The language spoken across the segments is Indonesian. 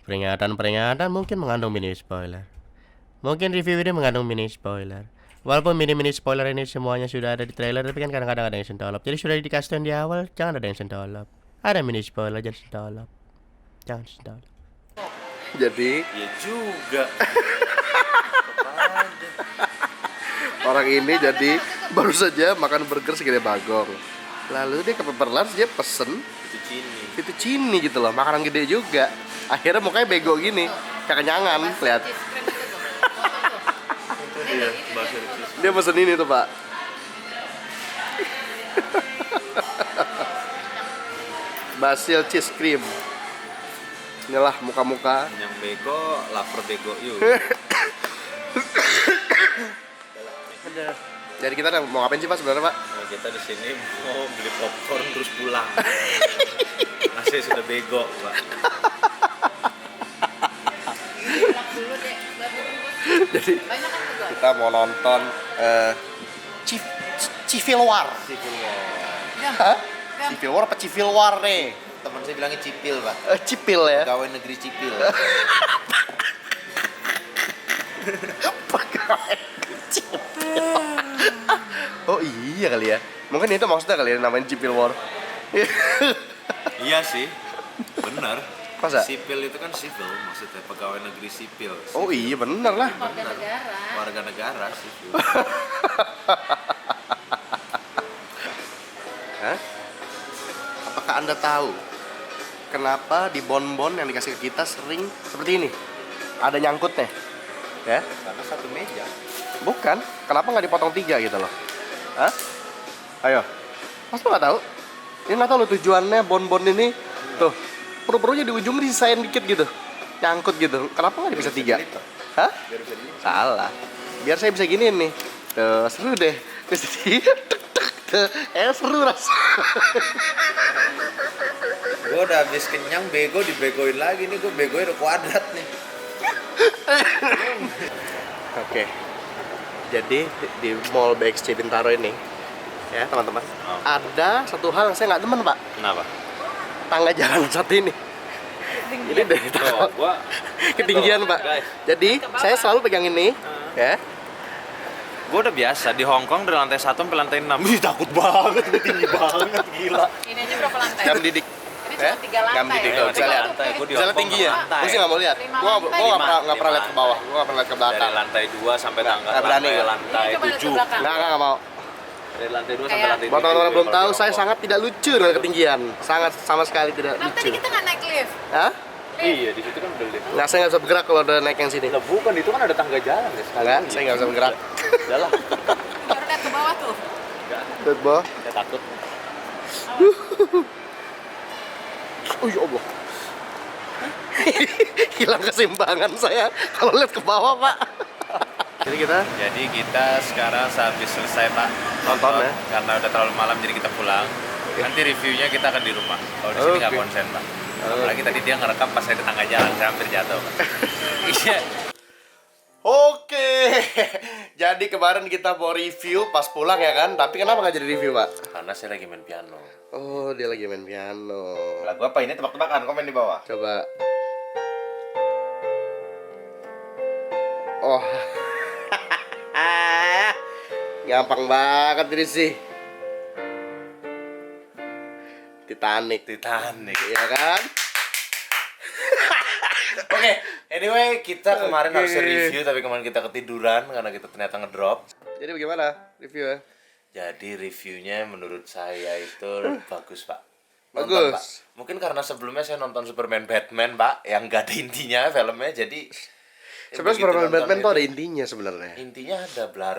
Peringatan-peringatan mungkin mengandung mini spoiler. Mungkin review ini mengandung mini spoiler. Walaupun mini spoiler ini semuanya sudah ada di trailer, tapi kan kadang-kadang ada yang sentolop. Jadi sudah dikasih tahu di awal, jangan ada yang sentolop. Ada mini spoiler, jangan sentolop. Jangan sentolop. Jadi Ya juga. orang ini jadi baru saja makan burger segede bagong. Lalu dia ke Pepper Lunch, dia pesen Itu cini. fettuccine gitu loh, makanan gede juga. Akhirnya mukanya bego gini, kekenyangan, lihat. Iya, bakso cheese. Dia pesen ini tuh pak. Basil cheese cream. Inilah muka-muka. Yang bego, lapar bego yuk. Jadi kita mau ngapain sih pak sebenarnya pak? Nah, kita di sini mau beli popcorn terus pulang. Masih sudah bego, Pak. Jadi kita mau nonton Civil War. Civil War. Hah? Civil War apa Civil War nih? Teman saya bilangnya cipil, Pak. Cipil ya. Pegawai negeri cipil. Pegawai Cipil. Oh iya kali ya. Mungkin itu maksudnya kali ya namanya Civil War. Iya sih. Benar. Masa? Sipil itu kan civil, maksudnya pegawai negeri sipil. Oh iya bener lah. Warga negara sipil. Hah? Apakah Anda tahu kenapa di bonbon yang dikasih ke kita sering seperti ini? Ada nyangkutnya. Ya? Karena satu meja. Bukan. Kenapa nggak dipotong 3 gitu loh? Hah? Ayo. Mas lu nggak tahu? Ini nggak tahu lo tujuannya bonbon ini. Tuh, perut-perutnya di ujung disisain dikit gitu. Nyangkut gitu. Kenapa nggak bisa 3? Hah? Biar bisa dilihat. Salah. Biar saya bisa giniin nih. Tuh, seru deh. Terus jadi seru rasa. Gue udah habis kenyang, bego dibegoin lagi nih. Gue begoin udah kuadrat nih. Oke. Jadi di Mall BXC Bintaro ini, ya teman-teman, ada satu hal yang saya nggak demen pak. Kenapa? Tangga jalan satu ini. Ini dari Tuh, gua ketinggian pak. guys. Jadi saya selalu pegang ini, ya. Gue udah biasa di Hong Kong dari lantai 1 sampai lantai 6. Ih, takut banget, gue tinggi banget, gila. Ini aja berapa lantai? Jam didik. Ini cuma 3 lantai. Jam didik tuh, bisa Tiga lihat. lantai. Gua di Bisa lihat Hong Kong tinggi ya. lantai. Gue sih nggak mau lihat. Gue nggak pernah lihat ke bawah. Gue nggak pernah lihat ke belakang. Dari lantai 2 sampai Nggak berani sampai gua. lantai Ini coba lihat ke 7. belakang. Nggak mau. Dari lantai 2 sampai Kayak- lantai 7. Buat teman-teman belum tahu, saya sangat tidak lucu dengan ketinggian. Sangat sama sekali tidak Kenapa tadi lucu. kita nggak naik lift? Hah? Iya, di situ kan udah lift. Nggak, saya nggak bisa bergerak kalau udah naik yang sini. Lah bukan, itu kan ada tangga jalan, guys. Enggak, saya nggak bisa bergerak. Udah lah. Baru lihat ke bawah tuh. Enggak, Lihat bawah. saya takut. Oh ya Allah. Hilang keseimbangan saya kalau lihat ke bawah pak. Jadi Jadi kita sekarang sehabis selesai, Pak, Nonton, ya? Karena udah terlalu malam jadi kita pulang. Nanti reviewnya kita akan di rumah. Kalau di sini nggak Oke. konsen, Pak. Apalagi tadi dia ngerekam pas saya di tangga jalan, saya hampir jatuh, Pak. Iya. Oke. Jadi kemarin kita mau review pas pulang ya kan. Tapi kenapa nggak jadi review pak? Karena saya lagi main piano. Oh dia lagi main piano. Lagu apa ini? Tebak-tebakan, komen di bawah. Coba. Oh. Gampang banget ini sih. Titanic. Iya kan? Oke, anyway, kita kemarin Oke. harusnya review tapi kemarin kita ketiduran karena kita ternyata ngedrop. Jadi bagaimana review ya? Jadi reviewnya menurut saya itu bagus, Pak. Bagus. Pak. Mungkin karena sebelumnya saya nonton Superman Batman, Pak, yang gak ada intinya filmnya, jadi Sebenarnya begitu Superman nonton Batman tuh itu, ada intinya sebenarnya. intinya ada blar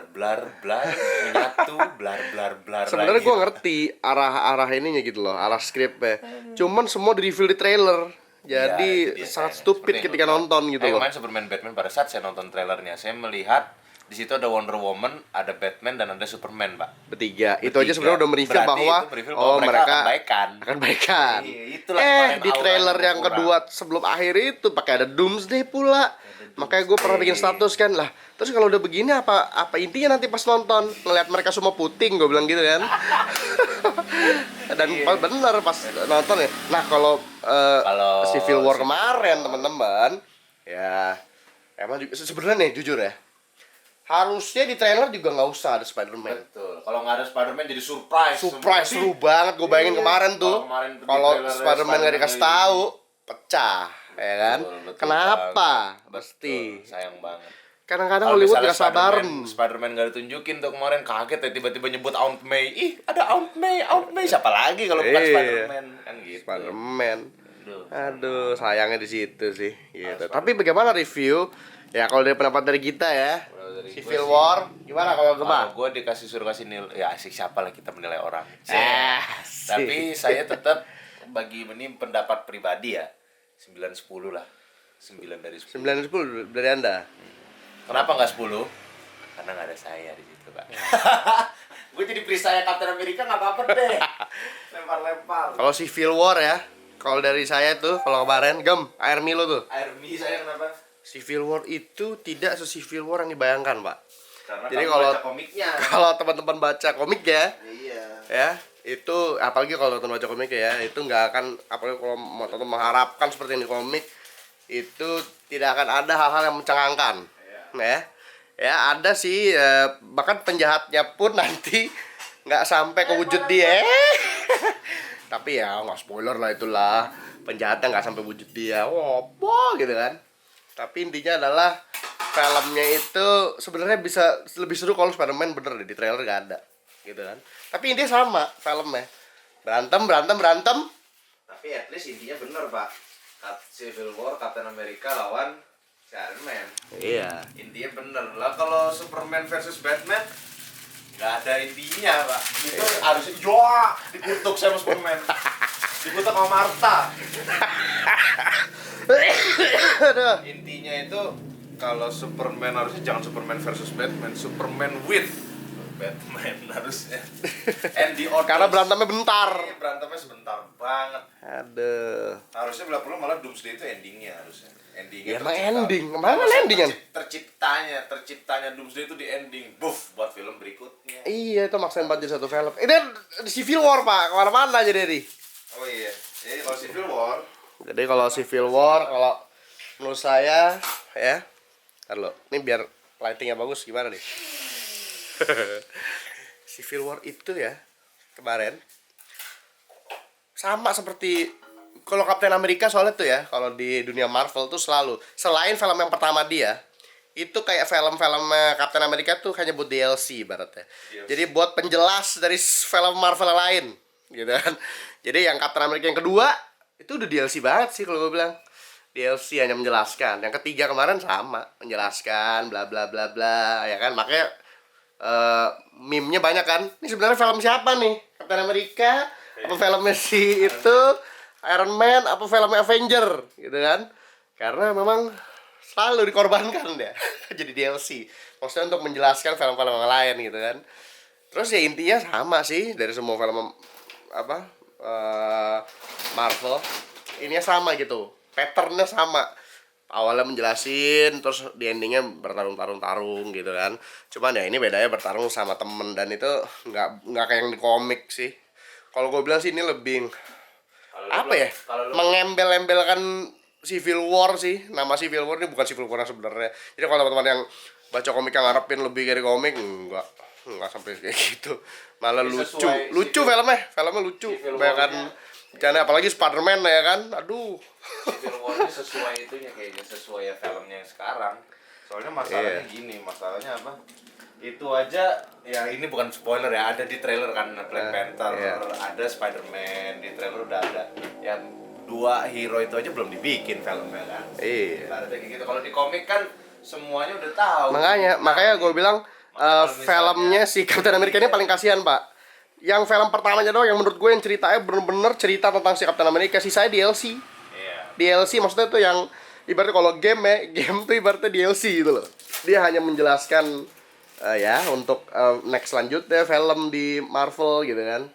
menyatu blar. Sebenarnya lagi. gue ngerti arah ininya gitu loh, arah skripnya. Cuman semua di reveal di trailer. Ya, Jadi itu dia. sangat Seperti stupid yang ketika gua bilang. nonton gitu loh. Kemarin Superman Batman pada saat saya nonton trailernya, saya melihat Di situ ada Wonder Woman, ada Batman dan ada Superman, Pak. Bertiga. Itu aja sebenarnya udah mereview Berarti bahwa itu mereview bahwa mereka akan baikan. akan baikan. Iya, itulah kemarin Di aura trailer yang kurang. kedua sebelum akhir itu pakai ada Doomsday pula. Makanya gue pernah bikin status kan lah. Terus kalau udah begini apa intinya nanti pas nonton ngeliat mereka semua puting, gue bilang gitu kan. Dan bener pas nonton ya. Nah kalau Kalau Civil War kemarin teman-teman, ya emang sebenarnya nih jujur ya, harusnya di trailer juga nggak usah ada Spider-Man. Betul. Kalau nggak ada Spider-Man jadi surprise. Surprise Semua. seru banget gue bayangin Iya. kemarin tuh. Kalau kemarin di Kalau trailer Spider-Man nggak dikasih Spider-Man tahu, pecah, ya kan? Betul Kenapa? banget. Pasti. Betul, sayang banget. Kadang-kadang Kalau Hollywood misalnya nggak sabaran. Spider-Man nggak ditunjukin tuh kemarin, kaget ya tiba-tiba nyebut Aunt May. Ih, ada Aunt May. Siapa lagi kalau bukan Iya. Spider-Man kan gitu. Spider-Man. Aduh. Aduh, sayangnya di situ sih. Gitu. Tapi bagaimana review? Ya kalau dari pendapat dari kita ya, Kalau dari Civil gua sih- War gimana kalau Kalau Gemma? gue suruh kasih nilai, ya asik siapa lah kita menilai orang. Asik. Tapi saya tetap bagi ini pendapat pribadi ya, 9-10 lah. 9 dari 10. 9 dari 10 dari Anda. Kenapa nggak 10? Karena nggak ada saya di situ, Pak. Gue jadi perisai Captain America nggak apa-apa deh. Lempar-lempar. Kalau Civil War ya, kalau dari saya tuh kalau kemarin Air Milo tuh. Air mie saya kenapa? Civil War itu tidak se-Civil War yang dibayangkan, Pak. Karena Jadi kamu kalau baca komiknya. kalau teman-teman baca komik ya, Iya. ya itu apalagi kalau teman baca komik ya, itu nggak akan, apalagi kalau mau teman mengharapkan seperti ini komik, itu tidak akan ada hal-hal yang mencengangkan. Ya ada sih, bahkan penjahatnya pun nanti nggak sampai ke wujud dia. Tapi ya nggak spoiler lah, itulah penjahatnya nggak sampai wujud dia, apa gitu kan. Tapi intinya adalah filmnya itu sebenarnya bisa lebih seru kalau Spider-Man bener deh, di trailer gak ada gitu kan. Tapi intinya sama filmnya, berantem. Tapi at least intinya bener, Pak. Civil War Captain America lawan Iron Man. Iya. Intinya bener lah. Kalau Superman versus Batman nggak ada intinya, Pak. Itu harusnya dikutuk sama Superman. Dikutuk sama Martha. Aduh. Intinya itu kalau Superman harusnya jangan Superman versus Batman, Superman with Batman harusnya. And the Others. Karena berantemnya bentar. Iya, berantemnya sebentar banget. Aduh. Harusnya bila perlu malah Doomsday itu endingnya harusnya. Endingnya Ya emang tercipta. ending. Kemana ending kan? Terciptanya Doomsday itu di ending. Buff buat film berikutnya. Iya, itu maksain banget jadi satu film. Ini Civil War, Pak. Kemana-mana aja dari. Oh iya. Jadi kalau Civil War, Jadi kalau Civil War, kalau menurut saya ya, ntar lo, ini biar lightingnya bagus gimana nih? Civil War itu ya kemarin sama seperti kalau Captain America soalnya tuh ya, kalau di dunia Marvel tuh selalu selain film yang pertama dia itu kayak film-film Captain America tuh hanya buat DLC ibaratnya. Jadi buat penjelas dari film Marvel yang lain gitu kan. Jadi yang Captain America yang kedua itu udah DLC banget sih kalau gue bilang. DLC hanya menjelaskan. Yang ketiga kemarin sama, menjelaskan bla bla bla bla, ya kan? Makanya meme-nya banyak kan. Ini sebenarnya film siapa nih? Captain America apa filmnya si itu Iron Man apa filmnya Avenger gitu kan? Karena memang selalu dikorbankan dia jadi DLC. Maksudnya untuk menjelaskan film-film yang lain gitu kan. Terus ya intinya sama sih dari semua film Marvel. Ininya sama gitu. Patternnya sama. Awalnya menjelasin, terus di endingnya bertarung gitu kan. Cuman ya ini bedanya bertarung sama temen, dan itu nggak kayak yang di komik sih. Kalau gue bilang sih ini lebih mengembel-embelkan Civil War sih. Nama Civil War ini bukan Civil War yang sebenarnya. Jadi kalau teman-teman yang baca komik yang ngarepin lebih kayak komik, enggak sampai kayak gitu. Malah Ini lucu filmnya lucu. Bayangkan jangan apalagi Spider-Man ya kan. Aduh. Civil War ini sesuai itunya kayaknya, sesuai ya filmnya yang sekarang. Soalnya masalahnya gini, masalahnya apa? Itu aja ya, ini bukan spoiler ya, ada di trailer kan Black Panther, ada Spider-Man, di trailer udah ada. Yang dua hero itu aja belum dibikin filmnya kan. Iya. Ada kayak gitu. Kalau di komik kan semuanya udah tahu. Makanya gue bilang filmnya si Captain America ini paling kasihan, Pak. Yang film pertamanya doang yang menurut gue yang ceritanya bener-bener cerita tentang si Captain America, sisanya DLC. DLC maksudnya tuh yang ibaratnya kalau game tuh ibaratnya DLC gitu loh. Dia hanya menjelaskan ya untuk next selanjutnya film di Marvel gitu kan.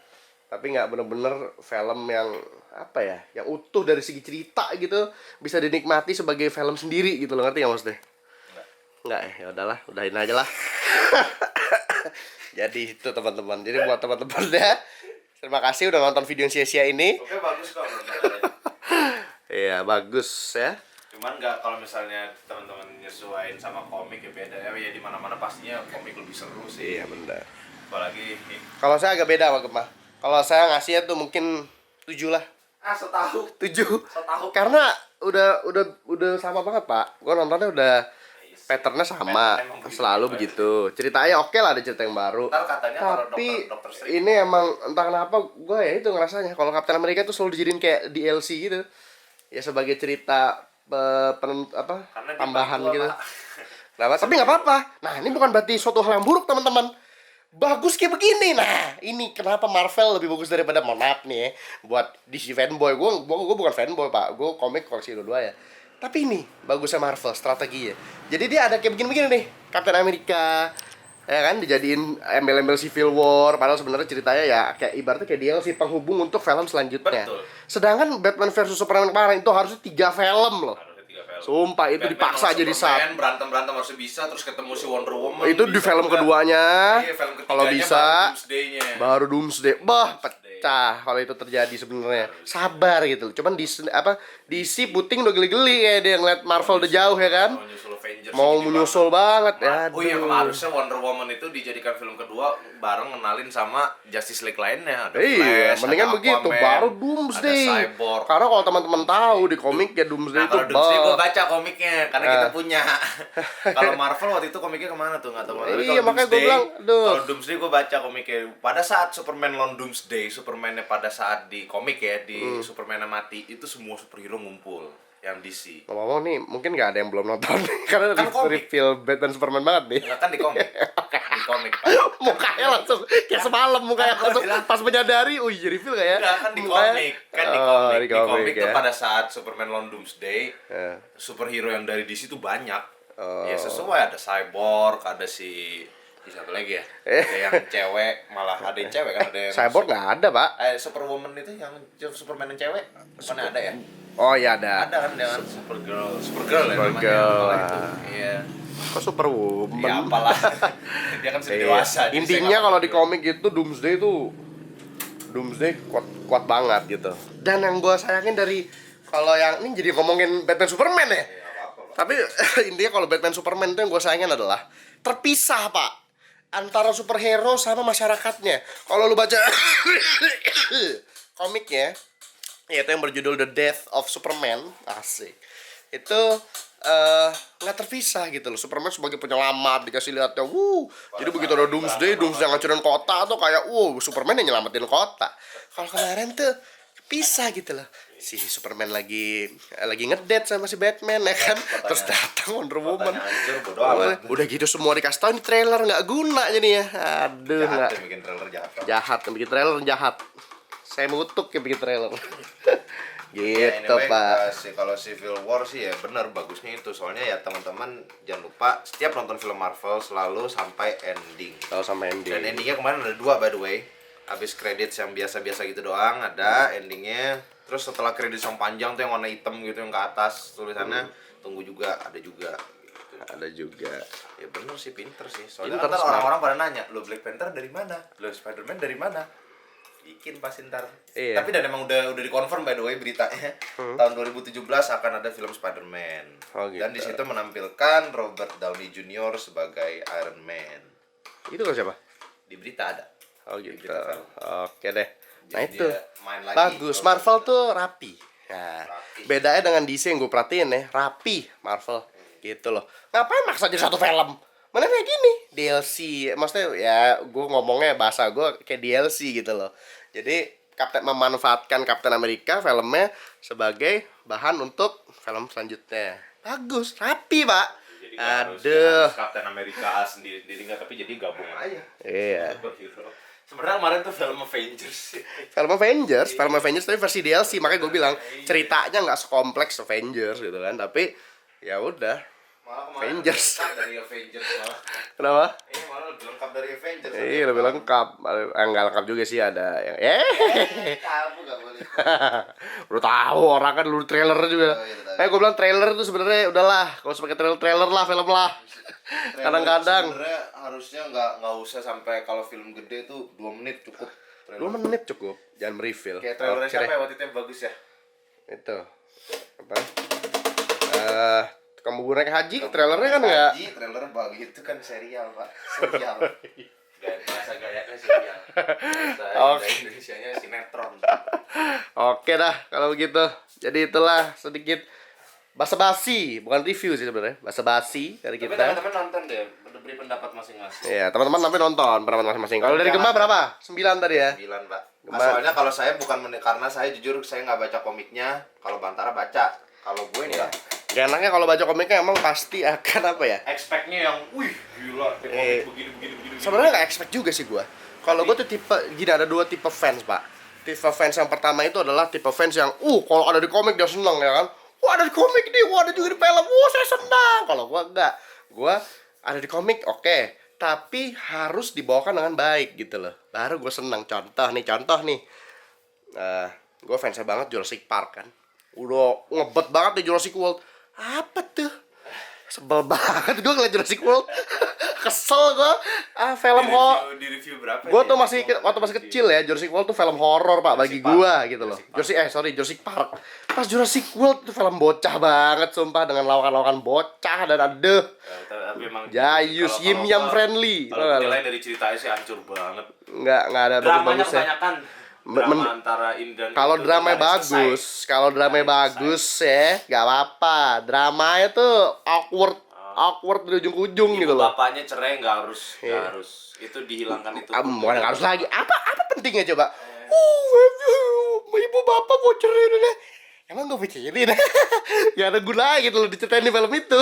Tapi nggak bener-bener film yang apa ya, yang utuh dari segi cerita gitu, bisa dinikmati sebagai film sendiri gitu loh, ngerti nggak maksudnya? Nggak ya, ya udahlah, udahin aja lah. Jadi itu teman-teman. Jadi buat teman-teman ya, terima kasih udah nonton video sia-sia ini. Oke, bagus kok menurut. Iya bagus ya. Cuman nggak, kalau misalnya teman-teman nyesuaiin sama komik ya beda ya, di mana-mana pastinya komik lebih seru sih. Iya benar. Apalagi Kalau saya agak beda Pak Gemma. Kalau saya ngasihnya tuh mungkin 7 lah. setahu 7. Setahu. Karena udah sama banget Pak. Gua nontonnya udah patternnya sama, Emang begitu, selalu Pak. begitu. Ceritanya oke lah, ada cerita yang baru. Ntar katanya kalau Tapi Dokter Strange ini emang entah kenapa gue ya itu ngerasanya kalau Captain America tuh selalu dijadiin kayak DLC gitu. Ya sebagai cerita karena dia tambahan paling tua, gitu. Pak. Kenapa? Tapi nggak apa-apa. Nah ini bukan berarti suatu hal yang buruk teman-teman. Bagus kayak begini. Nah ini kenapa Marvel lebih bagus daripada, mohon maaf nih ya, buat DC fanboy. Gue bukan fanboy Pak. Gue komik koleksi dua ya. Tapi ini bagusnya Marvel strateginya. Jadi dia ada kayak begini-begini nih. Captain America, ya kan, dijadiin embel-embel Civil War. Padahal sebenarnya ceritanya ya kayak ibaratnya kayak DLC penghubung untuk film selanjutnya. Betul. Sedangkan Batman versus Superman kemarin itu harusnya 3 film loh. Ada 3 film. Sumpah itu Batman dipaksa sama jadi Superman, satu. berantem harusnya bisa, terus ketemu si Wonder Woman. Itu di bisa film juga. keduanya. Iya, film ketiganya Kalau bisa baru Doomsday-nya. baru Doomsday. Bah, pecah kalau itu terjadi sebenarnya. Sabar gitu. Cuman DC puting udah geli-geli kayak dia ngeliat Marvel udah jauh ya kan. Mau nyusul Avengers Mau gini menyusul banget ya. Oh iya, harusnya Wonder Woman itu dijadikan film kedua bareng ngenalin sama Justice League lainnya. Ada Iya, Flash, mendingan ada begitu Aquaman, baru Doomsday. Ada Cyborg. Karena kalau teman-teman tahu di komik ya Doomsday Nah, itu kalau Doomsday gue bah. baca komiknya karena kita punya. Kalau Marvel waktu itu komiknya kemana tuh nggak tahu. Tapi Iya, kalau makanya gua Doomsday- bilang, aduh. Kalau Doomsday gue baca komiknya. Pada saat Superman lawan Doomsday, Supermannya pada saat di komik ya, di Superman mati itu semua superhero ngumpul yang DC. Ngomong-ngomong nih, mungkin nggak ada yang belum nonton karena Kan komik. reveal Batman Superman banget nih. Nggak kan di komik. Di komik. Pak. Mukanya langsung kayak semalam mukanya Kan gua langsung bilang. pas menyadari, review gak ya? Enggak, kan di Mukanya- komik. Kan di Oh, komik. di Di komik ya. tuh pada saat Superman lawan Doomsday, Ya. superhero yang dari DC tuh banyak. Oh. Ya sesuai, ada Cyborg, ada si satu lagi ya. Ada yang cewek, malah ada yang cewek kan, ada yang Cyborg nggak ada Pak. Superwoman itu yang Superman yang cewek. Mana ada ya? Oh iya ada. Ada kan dengan Supergirl ya namanya. Supergirl kalau lah. itu. Iya. Kok Superwoman? Ya apalah. Dia kan sudah Iya. dewasa. jadi saya Intinya nggak kalau di peduli. komik itu Doomsday kuat banget gitu. Dan yang gue sayangin dari kalau yang ini jadi ngomongin Batman Superman ya. Tapi intinya kalau Batman Superman itu yang gue sayangin adalah terpisah Pak antara superhero sama masyarakatnya. Kalau lu baca komiknya, yaitu yang berjudul The Death of Superman, asik. Itu nggak terpisah gitu loh. Superman sebagai penyelamat dikasih lihatnya, jadi begitu ada Doomsday ngancurin kota tuh kayak, Superman yang nyelamatin kota. Kalau kemarin tuh pisah gitu loh. Si Superman lagi ngedate sama si Batman ya kan. Terus datang Wonder Woman. Kotanya hancur, bodo amat. Udah gitu semua dikasih tahu, ini trailer nggak guna jadinya. Aduh, Jahat nggak yang bikin trailer jahat. jahat, yang bikin trailer jahat. Saya mengutuk yang bikin trailer. Gitu Ya, anyway, Pak. kalau Civil War sih ya benar bagusnya itu. Soalnya ya teman-teman jangan lupa setiap nonton film Marvel selalu sampai ending. Kalau sama ending. Dan endingnya kemarin ada 2 by the way. Habis credits yang biasa-biasa gitu doang ada endingnya. Terus setelah credits yang panjang tuh yang warna hitam gitu yang ke atas tulisannya tunggu juga, ada juga. Gitu. Ada juga. Ya bener sih, pinter sih. Soalnya Pinter, ntar smart. orang-orang pada nanya, lo Black Panther dari mana? Lo Spider-Man dari mana? Bikin pasti ntar. Iya. Tapi dan emang udah dikonfirm by the way beritanya. Tahun 2017 akan ada film Spider-Man. Oh, gitu. Dan di situ menampilkan Robert Downey Jr. sebagai Iron Man. Itu kan siapa? Di berita ada. Oh Di gitu. berita film. Oke deh. Nah Jadi itu dia main lagi. bagus. Marvel tuh rapi. Nah, Rapi. bedanya dengan DC yang gue perhatiin ya, rapi Marvel gitu loh. Ngapain maksa jadi satu film? Mana kayak gini DLC, maksudnya ya gue ngomongnya bahasa gue kayak DLC gitu loh. Jadi memanfaatkan Captain America filmnya sebagai bahan untuk film selanjutnya. Bagus, rapi Pak. Jadi Aduh. Captain America sendiri nggak, tapi jadi gabung aja. Iya. Sebenarnya kemarin tuh film Avengers. Film Avengers tapi versi DLC, makanya gue bilang ceritanya nggak sekompleks Avengers gitu kan, tapi ya udah Malah kemarin Avengers. lebih lengkap dari Avengers malah. Kenapa? Ini malah lebih lengkap dari Avengers. Iya lebih lengkap. Enggak lengkap juga sih ada yang Kamu gak boleh. Udah tahu orang kan dulu trailer juga. Oh, iya, tahu. Gue bilang trailer tuh sebenarnya udahlah, kalau usah pakai trailer lah film lah. Kadang-kadang Sebenarnya harusnya nggak usah sampai kalau film gede tuh 2 menit cukup. 2 menit cukup, jangan merefill. Kayak trailernya Oke siapa deh. ya waktu itu yang bagus ya? Itu apa? Kamu gue naik haji, trailernya kan enggak. Haji, trailernya bagus itu kan serial pak, serial. Gak bahasa gayanya serial. Bahasa Oke. Indonesianya sinetron. Oke dah kalau begitu. Jadi itulah sedikit basa-basi, bukan review sih sebenarnya. Basa-basi dari Tapi kita. teman-teman nonton deh, beri pendapat masing-masing. Iya, teman-teman sampai nonton pendapat masing-masing. Kalau dari Gemma berapa? 9 tadi ya. 9 pak. Gemma. Soalnya kalau saya bukan karena saya jujur saya nggak baca komiknya. Kalau Bantara baca. Kalau gue Iya. enggak. Gak enaknya kalau baca komiknya emang pasti akan apa ya? Expect-nya yang, wih gila, Eh, komik begini. Sebenarnya nggak expect juga sih gua. Kalau gua tuh tipe gini, ada 2 tipe fans, Pak. Tipe fans yang pertama itu adalah tipe fans yang kalau ada di komik dia seneng ya kan. Wah, ada di komik nih, wah ada juga di film. Wah, saya senang. Kalau gua enggak. Gua ada di komik, oke. Tapi harus dibawakan dengan baik gitu loh. Baru gua senang. Contoh nih. Gua fansnya banget Jurassic Park kan. Udah ngebet banget di Jurassic World. Apa tuh? Sebel banget gue ngeliat Jurassic World. Kesel gue. Film Di review berapa? gue ya? tuh waktu masih kecil ya, Jurassic World tuh film horor pak bagi gue gitu loh. Jurassic Park. Pas Jurassic World tuh film bocah banget sumpah, dengan lawakan-lawakan bocah dan aduh. Tapi emang Jayus, Yim Yam friendly. Kalau nilai dari ceritanya sih hancur banget. Nggak ada Dramanya bagus-bagus ya. kebanyakan. Drama antara In dan Kalau itu dramanya nggak ada selesai. kalau dramanya bagus ya, nggak apa-apa. Dramanya tuh awkward dari ujung ke ujung Ibu gitu loh. bapaknya cerai nggak harus, Iya. itu dihilangkan itu. Bukan harus lagi. Apa pentingnya coba? Ibu bapak mau cerai deh. Emang gue pikirin. Gak ada gunanya gitu loh diceritain di film itu.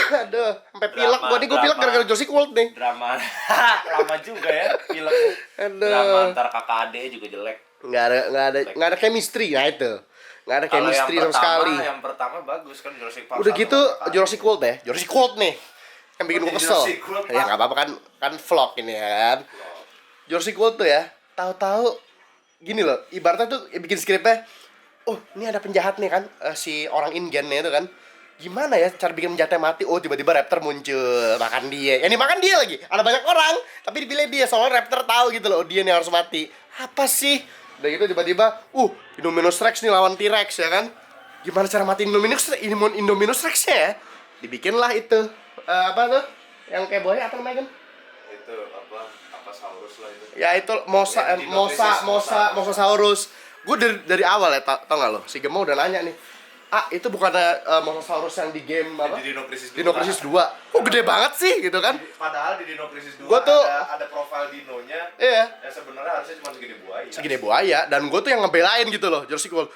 Aduh, sampai pilek gua nih, gue pilek gara-gara Jurassic World nih. Drama lama juga ya film. Aduh. Drama antar kakak adek juga jelek. Nggak ada chemistry, nah itu. Nggak ada Kalau chemistry sama sekali. Yang pertama bagus kan Jurassic Park. Udah 1 gitu sama kakak Jurassic World ya. Jurassic World nih. Yang bikin gue Jadi kesel. Jurassic World, Ya nggak apa-apa kan vlog ini ya kan. Jurassic World tuh ya, tahu-tahu gini loh, ibaratnya tuh bikin skripnya, oh ini ada penjahat nih kan, si orang InGen-nya itu kan, gimana ya cara bikin penjahatnya mati? Oh tiba-tiba Raptor muncul, makan dia, yang dimakan dia lagi, ada banyak orang, tapi dipilih dia, soalnya Raptor tahu gitu loh, dia nih harus mati. Apa sih? Udah gitu tiba-tiba, Indominus Rex nih lawan T-Rex ya kan, gimana cara matiin Indominus Rex-nya ya? Dibikinlah itu, apa tuh, yang kayak boy apa namanya kan? Itu apa saurus lah itu. Ya itu Mosasaurus. Gue dari awal ya tau gak lo? Si Gemma udah nanya nih. Itu bukan Mosasaurus yang di game apa? Di Dino Crisis 2. Dino Crisis 2. Kok gede banget sih gitu kan? Padahal di Dino Crisis 2 Gua tuh- ada profil dinonya Iya. yang sebenarnya harusnya cuma segede buaya. Segede buaya, dan gue tuh yang ngebelain gitu loh Jurassic World.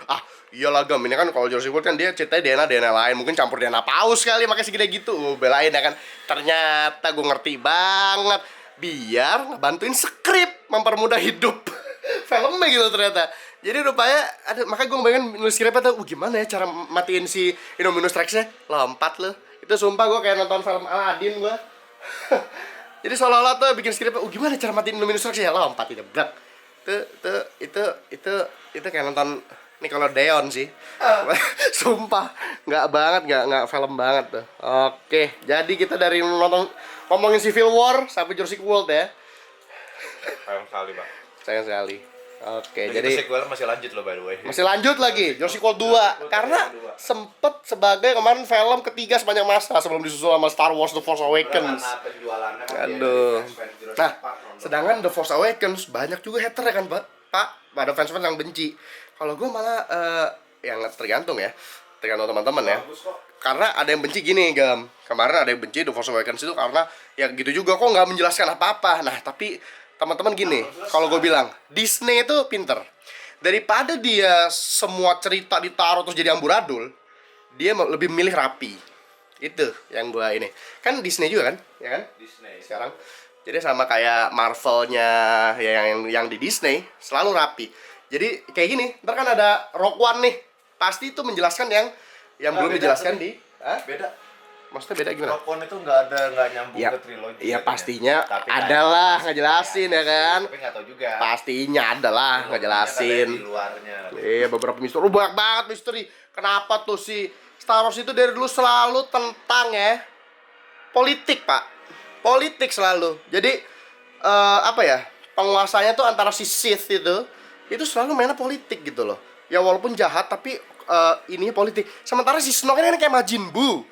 Iyalah Gam, ini kan kalau Jurassic World kan dia ceritanya DNA lain, mungkin campur DNA paus kali makanya segede gitu. Belain ya kan. Ternyata gue ngerti banget, biar ngebantuin skrip, mempermudah hidup filmnya gitu ternyata. Jadi rupanya makanya gue ngebayangin nulis skripnya tuh, gimana ya cara matiin si Indominus Rex-nya? Lompat loh. Itu sumpah gue kayak nonton film Aladdin gue. Jadi seolah-olah tuh bikin skripnya, gimana cara matiin Indominus Rex ya? Lompat itu blak. Itu kayak nonton Nickelodeon sih. Sumpah, nggak film banget tuh. Oke, jadi kita dari ngomongin Civil War sampai Jurassic World ya. Sayang sekali, Pak. Sayang sekali. Oke, Jadi jadi sequel masih lanjut loh by the way. masih lanjut lagi Jurassic World 2 karena sempet sebagai kemarin film ketiga sepanjang masa sebelum disusul sama Star Wars The Force Awakens. Karena penjualannya kan Aduh. fans Jurassic Nah, Park nonton. sedangkan The Force Awakens banyak juga hater ya kan, Pak? Ada fans-fans yang benci. Kalau gue malah yang tergantung teman-teman ya. Bagus kok. Karena ada yang benci gini, Gam. Kemarin ada yang benci The Force Awakens itu karena ya gitu juga kok nggak menjelaskan apa-apa. Nah, tapi teman-teman gini, kalau gue bilang Disney itu pinter. Daripada dia semua cerita ditaruh terus jadi amburadul, dia lebih milih rapi. Itu yang gue ini. Kan Disney juga kan, ya kan? Disney. Sekarang. Jadi sama kayak Marvelnya ya yang di Disney selalu rapi. Jadi kayak gini, ntar kan ada Rogue One nih, pasti itu menjelaskan yang belum beda dijelaskan tuh. di Hah? Beda. Maksudnya beda gimana? Rock One itu nggak nyambung Ya, ke trilogi. iya katanya. pastinya Tapi adalah kayak- ngejelasin ya kan. Tapi nggak tahu juga. Pastinya adalah Triloginya ngejelasin. katanya di luarnya. Iya, beberapa misteri. Oh, banyak banget misteri. Kenapa tuh si Star Wars itu dari dulu selalu tentang ya politik, Pak. Politik selalu. Jadi apa ya? Penguasanya tuh antara si Sith itu selalu mainnya politik gitu loh. Ya walaupun jahat tapi ininya politik. Sementara si Snoke ini kan kayak Majin Buu.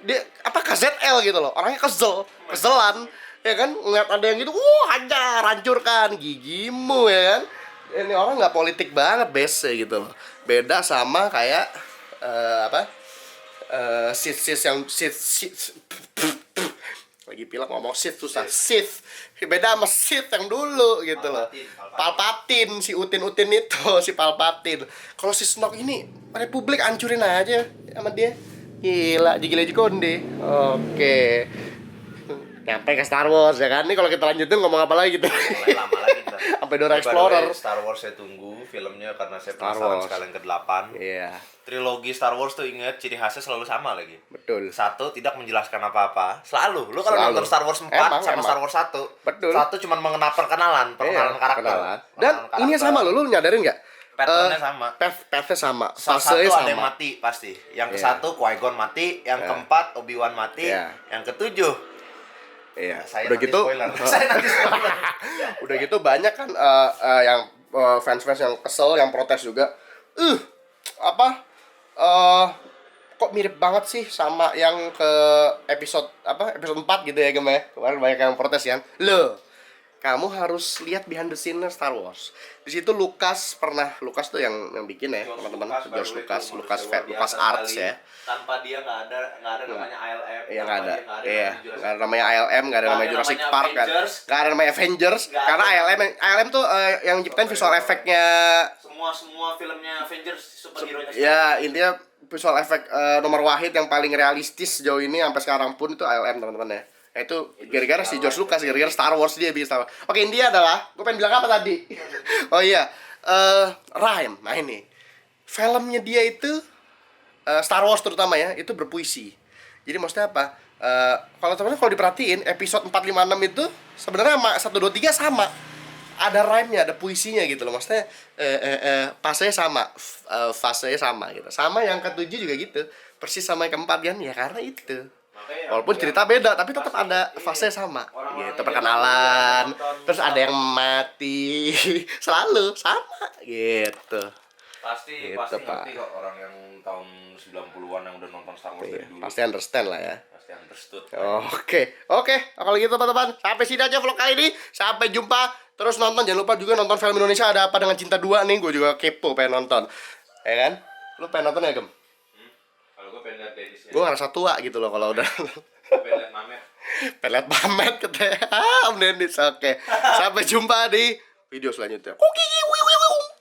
Dia apa KZL gitu loh. Orangnya kezelan. Ya kan ngeliat ada yang gitu, hajar, hancurkan gigimu ya kan. Ini orang nggak politik banget base gitu loh. Beda sama kayak Sith yang Sith lagi pilek ngomong Sith susah. Sith beda sama Sith yang dulu gitu loh. Palpatine, si Utin itu, si Palpatine. Kalau si Snoke ini Republik hancurin aja sama dia. Gila, gila konde. Oke. Nyampe ke Star Wars ya kan. Nih kalau kita lanjutin ngomong apa lagi gitu. Mulai lama lagi ntar. Sampai Dora By the way, Explorer. Star Wars saya tunggu filmnya karena saya Star penasaran Wars. sekali yang ke-8. Iya, Trilogi Star Wars tuh inget ciri khasnya selalu sama lagi. betul. Satu, tidak menjelaskan apa-apa. Selalu. Lu kalau Selalu. nonton Star Wars 4 sama Emang. Star Wars 1. Betul. Satu cuma mengenal perkenalan Iya, karakter. kenalan. Dan Perkenalan ini karakter. sama lo, lu nyadarin nggak? Patternnya sama. Pathnya sama, Salah fasenya satu ada yang sama. mati pasti. Yang ke Iya. satu Qui-Gon mati, yang Iya. keempat Obi-Wan mati, Iya. yang ketujuh Iya. saya Udah nanti gitu, spoiler. Saya nanti spoiler. udah gitu banyak kan yang fans-fans yang kesel, yang protes juga. Apa? Kok mirip banget sih sama yang ke episode episode 4 gitu ya, Gem ya. Kemarin banyak yang protes kan. Loh, kamu harus lihat behind the scene Star Wars. Di situ Lucas tuh yang bikin ya, teman-teman. George Lucas Arts ya. Tanpa dia nggak ada namanya ILM. Iya nggak ada, Tanpa dia iya Jurassic nggak ada namanya ILM, nggak ada namanya Jurassic Park, nggak ada namanya Avengers, Nggak karena ada. ILM tuh yang nyiptain visual efeknya, semua filmnya Avengers superhero-nya. ya intinya visual efek nomor wahid yang paling realistis sejauh ini sampai sekarang pun itu ILM teman-teman ya. Itu gara-gara si George Lucas, gara-gara Star Wars dia bikin Star Wars. Oke, intinya adalah, gue pengen bilang apa tadi? Oh iya, rhyme. Nah ini, filmnya dia itu Star Wars terutama ya, itu berpuisi. Jadi maksudnya apa? Kalau teman-teman kalau diperhatiin episode 4, 5, 6 itu sebenarnya sama 1, 2, 3 sama. Ada rhyme-nya, ada puisinya gitu loh. Maksudnya fasenya sama gitu. Sama yang ketujuh juga gitu. Persis sama yang keempat kan? Ya karena itu. Walaupun cerita beda, tapi tetap ada fase sama. Gitu, perkenalan. Terus ada yang mati. Selalu sama gitu. Pasti Gitu, pasti Pak. ngerti kok orang yang tahun 90-an yang udah nonton Star Wars Iya, dari dulu. pasti understand lah ya. Pasti understood. Oke, kalau gitu teman-teman, sampai sini aja vlog kali ini. Sampai jumpa. Terus nonton, jangan lupa juga nonton film Indonesia Ada Apa Dengan Cinta 2 nih. Gue juga kepo pengen nonton. Ya kan? Lu pengen nonton ya, Gem? Kalau gue pengen lihat Dennisnya. Gue ngerasa tua gitu loh kalau udah Pengen lihat Mamet. pengen lihat pamet katanya. Om Dennis, oke. Sampai jumpa di video selanjutnya. Kuki.